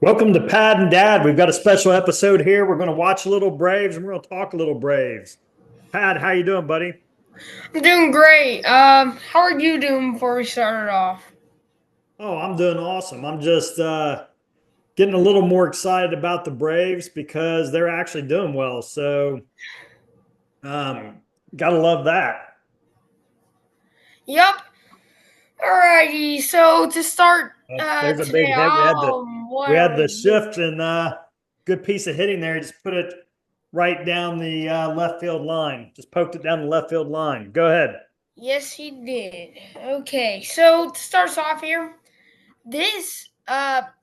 Welcome to Pad and Dad. We've got a special episode here. We're going to watch a little Braves and we're going to talk a little Braves. Pad, how you doing, buddy? I'm doing great. How are you doing before we started off? Oh, I'm doing awesome. I'm just getting a little more excited about the Braves because they're actually doing well. So, gotta love that. Yep. Alrighty. So to start There's a big today, hit. what We are had the we doing? shift and good piece of hitting there. He just put it right down the left field line. Just poked it down the left field line. Go ahead. Yes, he did. Okay. So to start us off here, this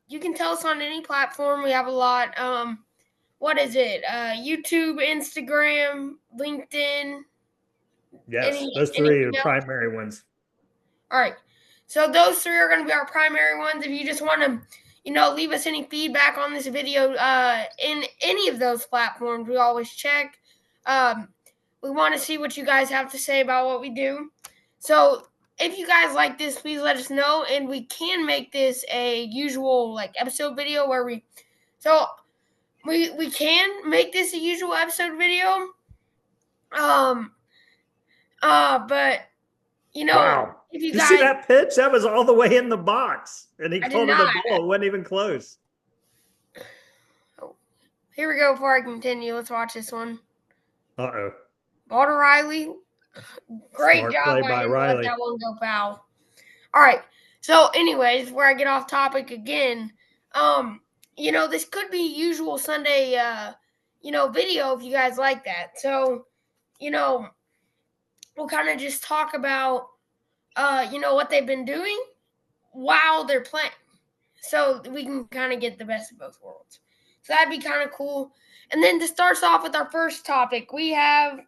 you can tell us on any platform. We have a lot. What is it? YouTube, Instagram, LinkedIn. Yes, those three are Anything else? primary ones. All right. So those three are going to be our primary ones. If you just want to, leave us any feedback on this video in any of those platforms, we always check. Um, we want to see what you guys have to say about what we do. So if you guys like this, please let us know, and we can make this a usual episode video where we can make this a usual episode video. Um, but Wow. if you Did you see guys, that pitch? That was all the way in the box. And he I did called it a not. ball. It wasn't even close. Here we go. Before I continue, let's watch this one. Uh-oh. Ball to Riley. Great Smart job play by by him to let Riley. that one go foul. All right. So, anyways, before I get off topic again, this could be usual Sunday, video if you guys like that. So, we'll kind of just talk about, what they've been doing while they're playing, so we can kind of get the best of both worlds. So that'd be kind of cool. And then to start us off with our first topic, we have,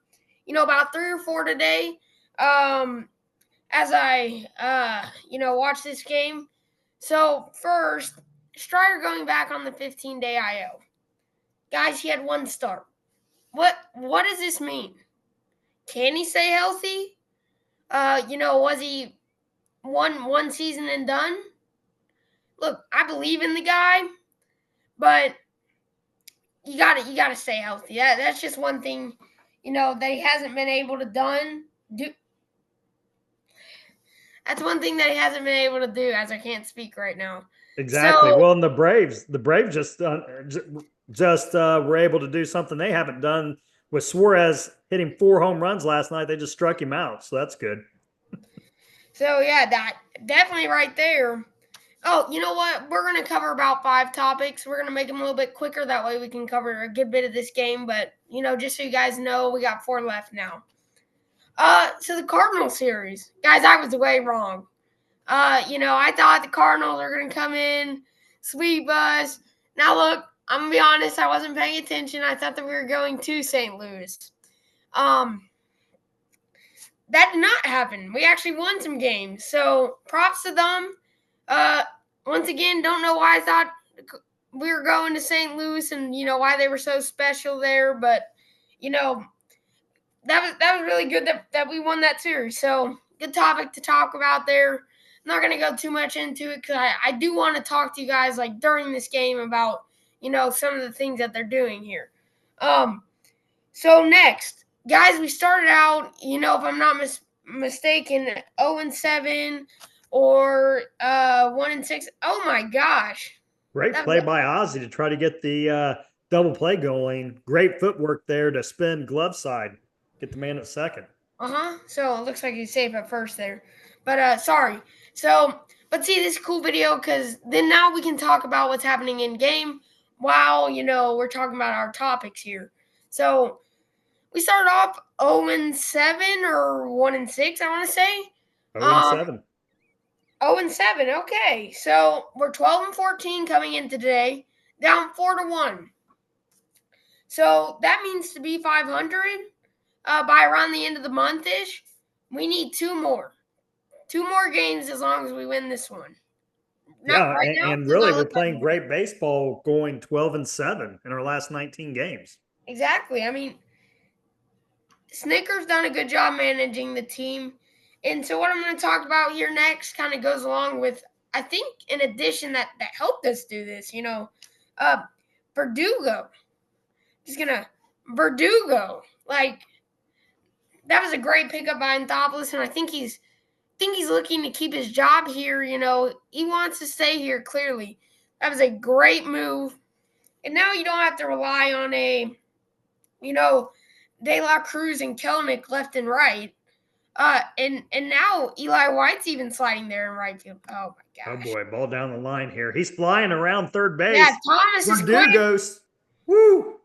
about 3 or 4 today. As I, watch this game. So first, Strider going back on the 15-day IO. Guys, he had one start. What does this mean? Can he stay healthy? Was he one season and done? Look, I believe in the guy, but you gotta stay healthy. That's just one thing, that he hasn't been able to do. That's one thing that he hasn't been able to do, as I can't speak right now. Exactly. So Well, and the Braves just were able to do something they haven't done with Suarez hitting 4 home runs last night. They just struck him out. So that's good. yeah, that definitely right there. Oh, you know what? We're gonna cover about 5 topics. We're gonna make them a little bit quicker. That way we can cover a good bit of this game. But just so you guys know, we got 4 left now. So the Cardinal series, guys, I was way wrong. I thought the Cardinals were gonna come in, sweep us. Now look, I'm gonna be honest, I wasn't paying attention. I thought that we were going to St. Louis. That did not happen. We actually won some games, so props to them. Once again, don't know why I thought we were going to St. Louis and why they were so special there, but that was really good that we won that series. So good topic to talk about there. I'm not gonna go too much into it because I do want to talk to you guys during this game about some of the things that they're doing here. So next, guys, we started out if I'm not mistaken 0-7 or 1-6. Oh my gosh. Great That play was by Ozzy to try to get the double play going. Great footwork there to spin glove side, get the man at second. So it looks like he's safe at first there. But sorry. So but see this cool video because then now we can talk about what's happening in game while we're talking about our topics here. So we started off 0-7 or 1-6, I want to say. 0-7. 0-7. Okay, so we're 12-14 coming in today, down 4-1. So that means to be 500 by around the end of the month ish. We need 2 more games as long as we win this one. Not Yeah, right now and does really, not we're look like playing great baseball going 12-7 in our last 19 games. exactly. I mean, Snicker's done a good job managing the team. And so what I'm going to talk about here next kind of goes along with I think in addition that helped us do this, Verdugo. Verdugo. Like, that was a great pickup by Anthopoulos, and I think he's looking to keep his job here. He wants to stay here clearly. That was a great move. And now you don't have to rely on De La Cruz and Kelnick left and right. And now Eli White's even sliding there in right field. Oh my Oh gosh. boy, ball down the line here. He's flying around third base. Yeah, Thomas is quick. Verdugo's. Woo!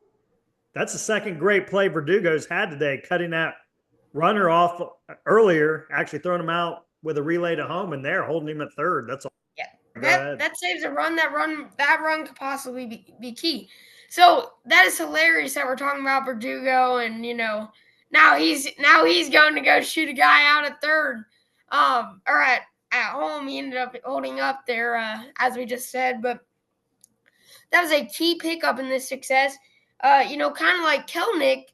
That's the second great play Verdugo's had today, cutting that runner off earlier, actually throwing him out with a relay to home, and there holding him at third. That's all. Yeah, that saves a run. That run could possibly be key. So that is hilarious that we're talking about Verdugo, and now he's going to go shoot a guy out at third, or at home. He ended up holding up there, as we just said, but that was a key pickup in this success. Kind of like Kelnick,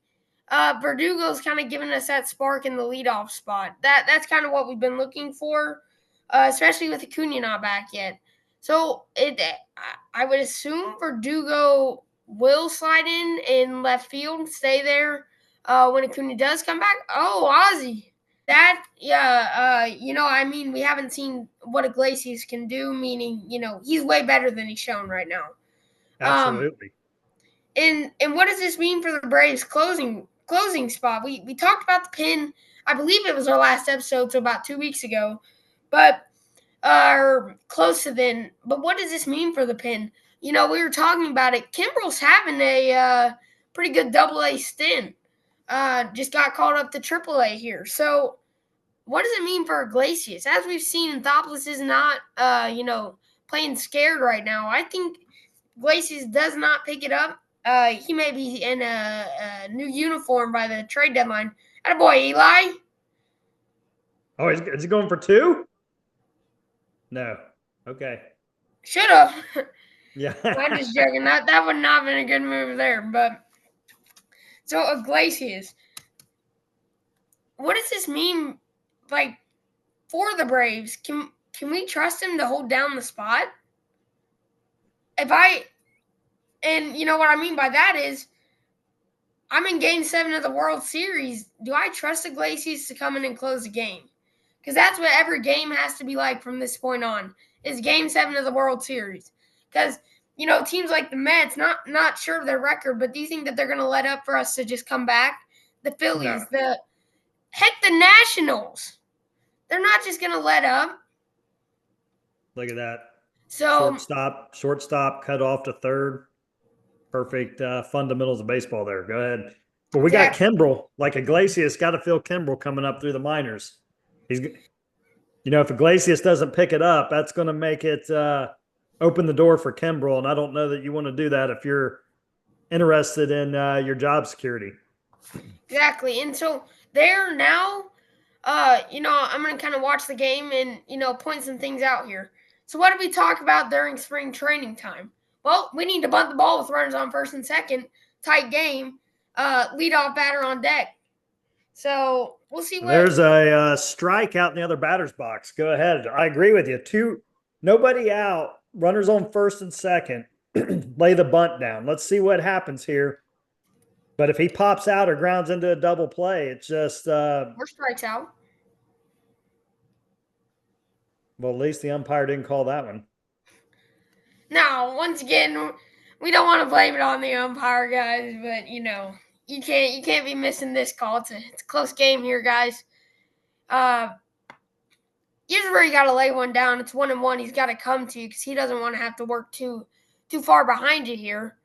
Verdugo's kind of giving us that spark in the leadoff spot. That's kind of what we've been looking for, especially with Acuna not back yet. So I would assume Verdugo will slide in left field, stay there when Acuna does come back. Oh, Ozzy. We haven't seen what Iglesias can do, meaning, he's way better than he's shown right now. Absolutely. And what does this mean for the Braves closing spot? We talked about the pin. I believe it was our last episode, so about 2 weeks ago, but or close to then. But what does this mean for the pin? We were talking about it. Kimbrel's having a pretty good Double-A stint. Just got called up to Triple-A here. So what does it mean for Iglesias? As we've seen, Anthopoulos is not playing scared right now. I think Iglesias does not pick it up. He may be in a new uniform by the trade deadline. Attaboy, Eli. Oh, is he going for two? No. Okay. Should have. Yeah. I'm just joking. That would not have been a good move there. But so Iglesias, what does this mean, like, for the Braves? Can we trust him to hold down the spot? And you know what I mean by that is, I'm in Game 7 of the World Series. Do I trust Iglesias to come in and close the game? Because that's what every game has to be like from this point on, is Game 7 of the World Series. Because, teams like the Mets, not sure of their record, but do you think that they're going to let up for us to just come back? The Phillies, No. the Nationals. They're not just going to let up. Look at that. So shortstop, cut off to third. Perfect fundamentals of baseball there. Go ahead. But we got Kimbrel. Like, Iglesias got to feel Kimbrel coming up through the minors. He's, if Iglesias doesn't pick it up, that's going to make it open the door for Kimbrel. And I don't know that you want to do that if you're interested in your job security. Exactly. And so there now, I'm going to kind of watch the game and, point some things out here. So what did we talk about during spring training time? Well, we need to bunt the ball with runners on first and second. Tight game. Leadoff batter on deck. So we'll see. There's a strike out in the other batter's box. Go ahead. I agree with you. Nobody out. Runners on first and second. Lay the bunt down. Let's see what happens here. But if he pops out or grounds into a double play, it's just or strikes out. Well, at least the umpire didn't call that one. Now, once again, we don't want to blame it on the umpire, guys, but you can't be missing this call. It's a close game here, guys. Here's where you got to lay one down. It's 1-1. He's got to come to you because he doesn't want to have to work too far behind you here.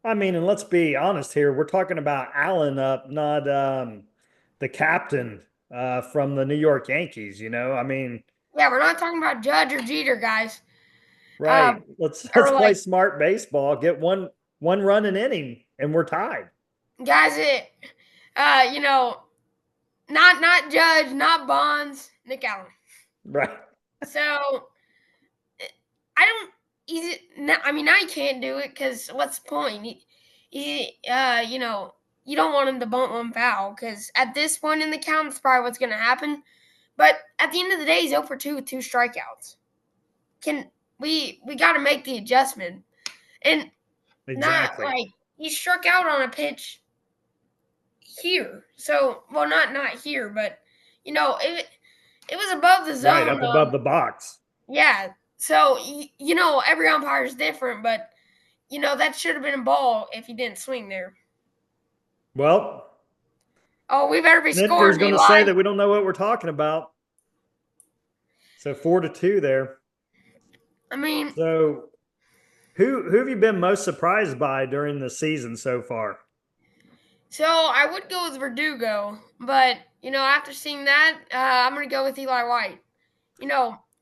I mean, and let's be honest here. We're talking about Allen up, not the captain from the New York Yankees. I mean. Yeah, we're not talking about Judge or Jeter, guys. Right. Let's play smart baseball. Get one run an inning, and we're tied. Guys, not Judge, not Bonds, Nick Allen. Right. So now he can't do it because what's the point? You don't want him to bunt one foul because at this point in the count, it's probably what's going to happen. But at the end of the day, he's 0 for 2 with 2 strikeouts. We got to make the adjustment. And Exactly. not like he struck out on a pitch here. So, well, not here, but it was above the zone. Right, up above the box. Yeah. So, every umpire is different, but that should have been a ball if he didn't swing there. Well, we better be scoring. Snitker's going to say that we don't know what we're talking about. So 4-2 there. I mean, so who have you been most surprised by during the season so far? So I would go with Verdugo, but after seeing that, I'm going to go with Eli White.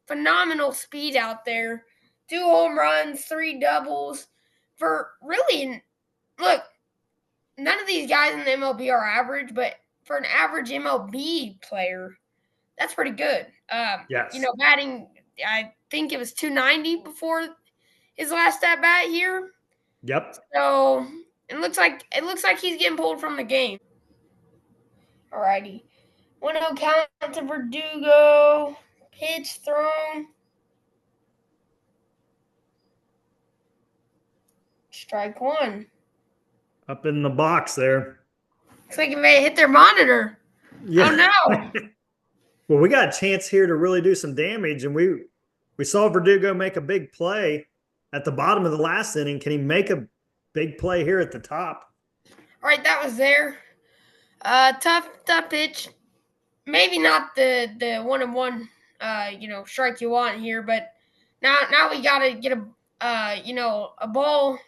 Phenomenal speed out there. 2 home runs, 3 doubles. For really, look, none of these guys in the MLB are average, but for an average MLB player, that's pretty good. Yes. Batting, I think it was 290 before his last at bat here. Yep. So it looks like he's getting pulled from the game. Alrighty. 1-0 count to Verdugo. Pitch thrown. Strike 1. Up in the box there. Looks like it may hit their monitor. Yeah. Oh no. Well, we got a chance here to really do some damage, and we saw Verdugo make a big play at the bottom of the last inning. Can he make a big play here at the top? All right, that was there. Tough pitch. Maybe not the 1-1 strike you want here, but now we gotta get a ball.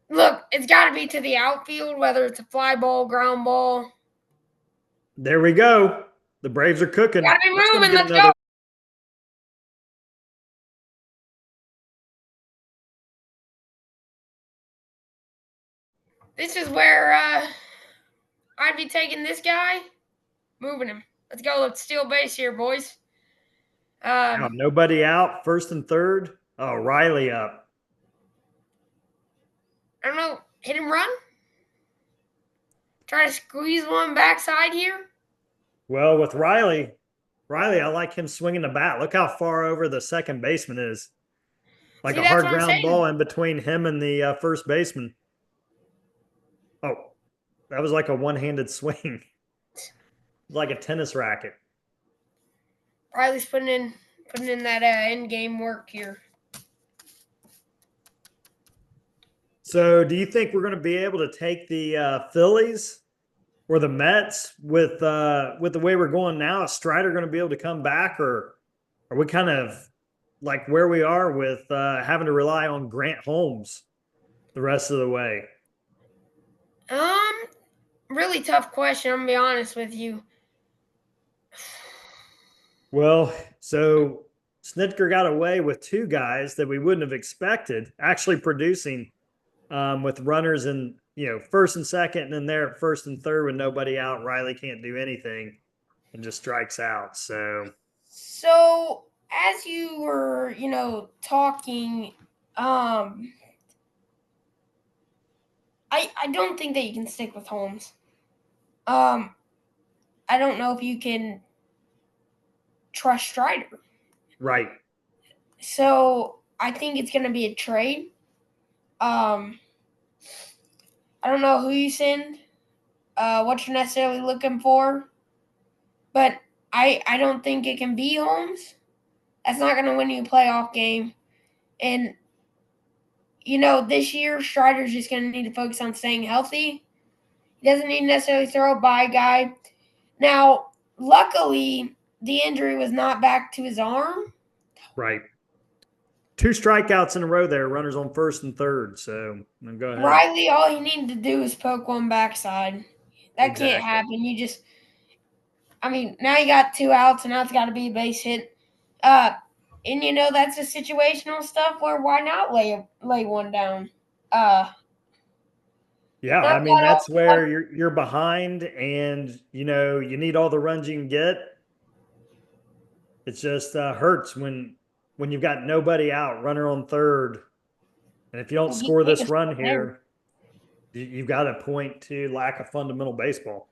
Look, it's got to be to the outfield, whether it's a fly ball, ground ball. There we go. The Braves are cooking. Got to be moving. Let's go. This is where I'd be taking this guy, moving him. Let's go. Let's steal base here, boys. Nobody out. First and third. Oh, Riley up. I don't know. Hit and run? Try to squeeze one backside here? Well, with Riley, I like him swinging the bat. Look how far over the second baseman is. Like a hard ground ball in between him and the first baseman. Oh, that was like a one-handed swing. Like a tennis racket. Riley's putting in that end game work here. So, do you think we're going to be able to take the Phillies or the Mets with the way we're going now? Is Strider going to be able to come back, or are we kind of like where we are with having to rely on Grant Holmes the rest of the way? Really tough question. I'm gonna be honest with you. Well, so Snitker got away with 2 guys that we wouldn't have expected actually producing. With runners in, first and second, and then there at first and third with nobody out. Riley can't do anything and just strikes out. So as you were, talking, I don't think that you can stick with Holmes. I don't know if you can trust Strider. Right. So I think it's going to be a trade. I don't know who you send, what you're necessarily looking for, but I don't think it can be Holmes. That's not going to win you a playoff game. And, this year, Strider's just going to need to focus on staying healthy. He doesn't need to necessarily throw a by guy. Now, luckily, the injury was not back to his arm. Right. 2 strikeouts in a row there, runners on first and third. So go ahead. Riley, all he needed to do is poke one backside. That can't happen. Now you got 2 outs, and now it's got to be a base hit. And that's a situational stuff where why not lay one down? Yeah, that's where you're behind, and you need all the runs you can get. It just hurts when you've got nobody out, runner on third. And if you don't score this run here, you've got to point to lack of fundamental baseball.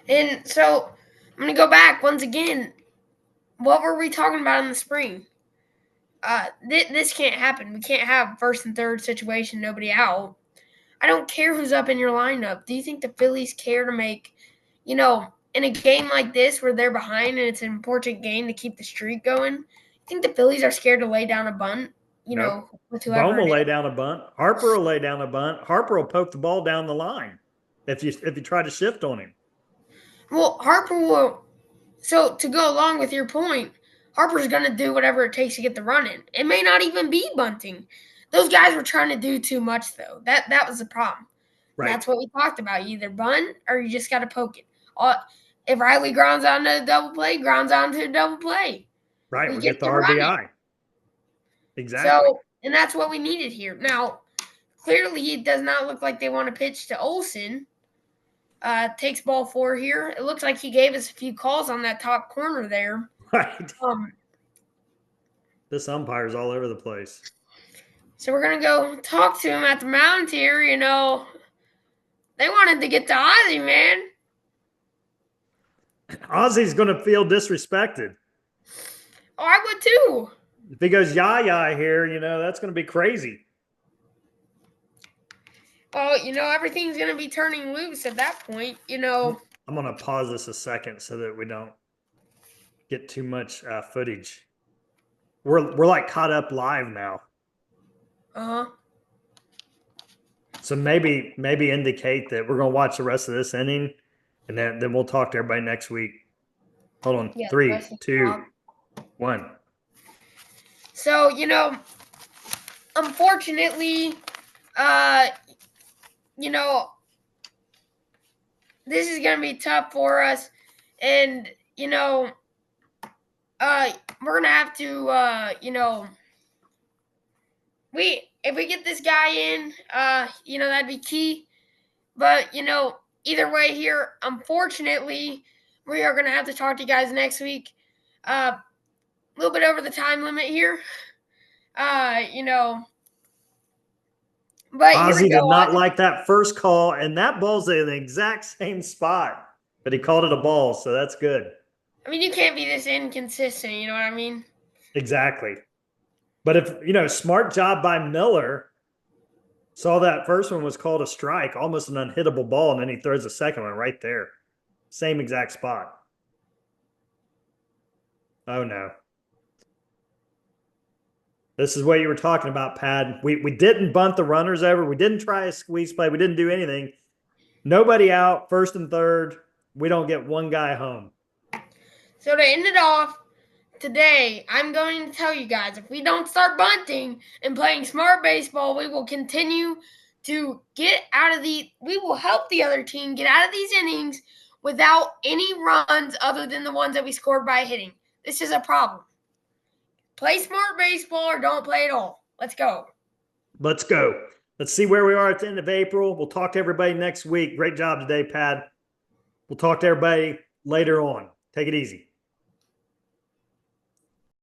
And so I'm going to go back once again. What were we talking about in the spring? This can't happen. We can't have first and third situation, nobody out. I don't care who's up in your lineup. Do you think the Phillies care to make, in a game like this where they're behind and it's an important game to keep the streak going? You think the Phillies are scared to lay down a bunt? Nope. With whoever Bohm will lay down a bunt. Harper will lay down a bunt. Harper will poke the ball down the line if you try to shift on him. Well, Harper will. So to go along with your point, Harper's going to do whatever it takes to get the run in. It may not even be bunting. Those guys were trying to do too much, though. That was the problem. Right. That's what we talked about. You either bunt or you just got to poke it. If Riley grounds onto a double play, grounds onto a double play. Right, we get the RBI. Exactly. So, and that's what we needed here. Now, clearly it does not look like they want to pitch to Olsen. Takes ball 4 here. It looks like he gave us a few calls on that top corner there. Right. This umpire's all over the place. So we're going to go talk to him at the mound here. They wanted to get to Ozzie, man. Ozzie's going to feel disrespected. Oh, I would too. If he goes yah here, that's going to be crazy. Oh, everything's going to be turning loose at that point, I'm going to pause this a second so that we don't get too much footage. We're like caught up live now. Uh-huh. So maybe indicate that we're going to watch the rest of this inning, and then we'll talk to everybody next week. Hold on. Yeah, 3, 2, 1. So, unfortunately, this is going to be tough for us. And, we're going to have to, if we get this guy in, that'd be key. But, either way here, unfortunately, we are going to have to talk to you guys next week. A little bit over the time limit here. But Ozzie did not like that first call, and that ball's in the exact same spot, but he called it a ball, so that's good. I mean, you can't be this inconsistent, you know what I mean? Exactly. But if, smart job by Miller, saw that first one was called a strike, almost an unhittable ball, and then he throws the second one right there. Same exact spot. Oh, no. This is what you were talking about, Pad. We didn't bunt the runners over. We didn't try a squeeze play. We didn't do anything. Nobody out, first and third. We don't get one guy home. So to end it off, today, I'm going to tell you guys, if we don't start bunting and playing smart baseball, we will continue to we will help the other team get out of these innings without any runs other than the ones that we scored by hitting. This is a problem. Play smart baseball or don't play at all. Let's go. Let's go. Let's see where we are at the end of April. We'll talk to everybody next week. Great job today, Pad. We'll talk to everybody later on. Take it easy.